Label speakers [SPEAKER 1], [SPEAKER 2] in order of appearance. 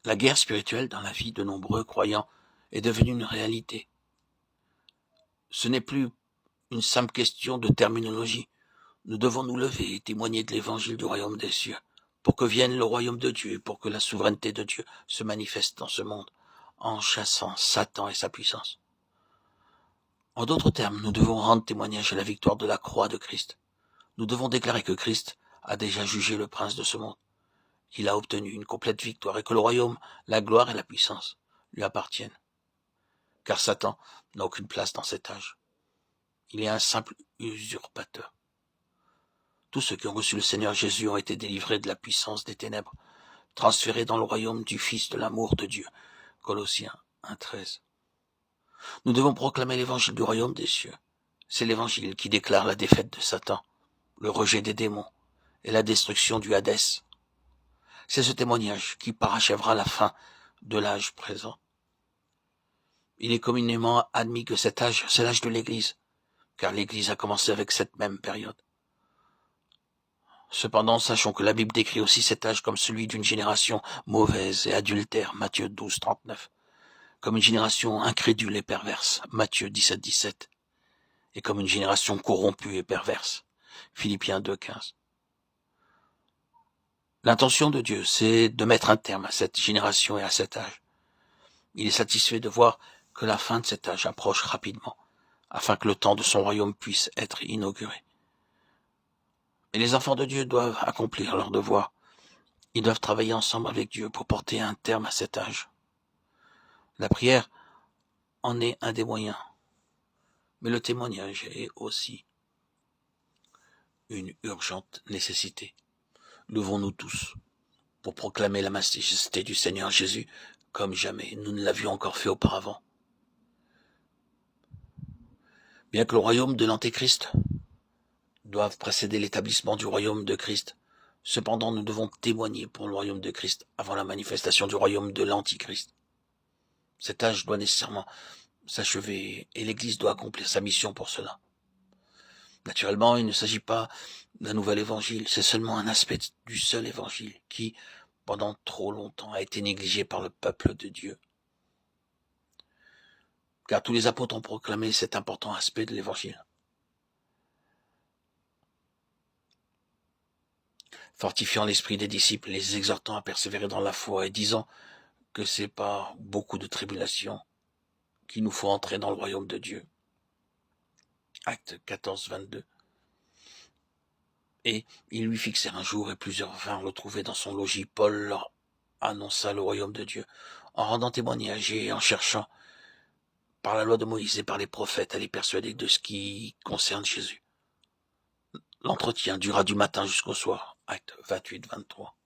[SPEAKER 1] La guerre spirituelle dans la vie de nombreux croyants est devenue une réalité. Ce n'est plus une simple question de terminologie. Nous devons nous lever et témoigner de l'évangile du royaume des cieux, pour que vienne le royaume de Dieu et pour que la souveraineté de Dieu se manifeste dans ce monde, en chassant Satan et sa puissance. En d'autres termes, nous devons rendre témoignage à la victoire de la croix de Christ. Nous devons déclarer que Christ a déjà jugé le prince de ce monde. Il a obtenu une complète victoire et que le royaume, la gloire et la puissance lui appartiennent. Car Satan n'a aucune place dans cet âge. Il est un simple usurpateur. Tous ceux qui ont reçu le Seigneur Jésus ont été délivrés de la puissance des ténèbres, transférés dans le royaume du Fils de l'amour de Dieu. Colossiens 1,13. Nous devons proclamer l'évangile du royaume des cieux. C'est l'évangile qui déclare la défaite de Satan, le rejet des démons et la destruction du Hadès. C'est ce témoignage qui parachèvera la fin de l'âge présent. Il est communément admis que cet âge, c'est l'âge de l'Église, car l'Église a commencé avec cette même période. Cependant, sachons que la Bible décrit aussi cet âge comme celui d'une génération mauvaise et adultère, Matthieu 12, 39, comme une génération incrédule et perverse, Matthieu 17, 17, et comme une génération corrompue et perverse, Philippiens 2, 15. L'intention de Dieu, c'est de mettre un terme à cette génération et à cet âge. Il est satisfait de voir que la fin de cet âge approche rapidement, afin que le temps de son royaume puisse être inauguré. Et les enfants de Dieu doivent accomplir leur devoir. Ils doivent travailler ensemble avec Dieu pour porter un terme à cet âge. La prière en est un des moyens, mais le témoignage est aussi une urgente nécessité. Levons-nous tous pour proclamer la majesté du Seigneur Jésus comme jamais nous ne l'avions encore fait auparavant. Bien que le royaume de l'Antéchrist doive précéder l'établissement du royaume de Christ, cependant nous devons témoigner pour le royaume de Christ avant la manifestation du royaume de l'Antichrist. Cet âge doit nécessairement s'achever et l'Église doit accomplir sa mission pour cela. Naturellement, il ne s'agit pas d'un nouvel évangile, c'est seulement un aspect du seul évangile qui, pendant trop longtemps, a été négligé par le peuple de Dieu. Car tous les apôtres ont proclamé cet important aspect de l'évangile. Fortifiant l'esprit des disciples, les exhortant à persévérer dans la foi et disant que c'est par beaucoup de tribulations qu'il nous faut entrer dans le royaume de Dieu. Acte 14, 22. Et ils lui fixèrent un jour et plusieurs vinrent le trouver dans son logis. Paul leur annonça le royaume de Dieu en rendant témoignage et en cherchant par la loi de Moïse et par les prophètes à les persuader de ce qui concerne Jésus. L'entretien dura du matin jusqu'au soir. Acte 28, 23.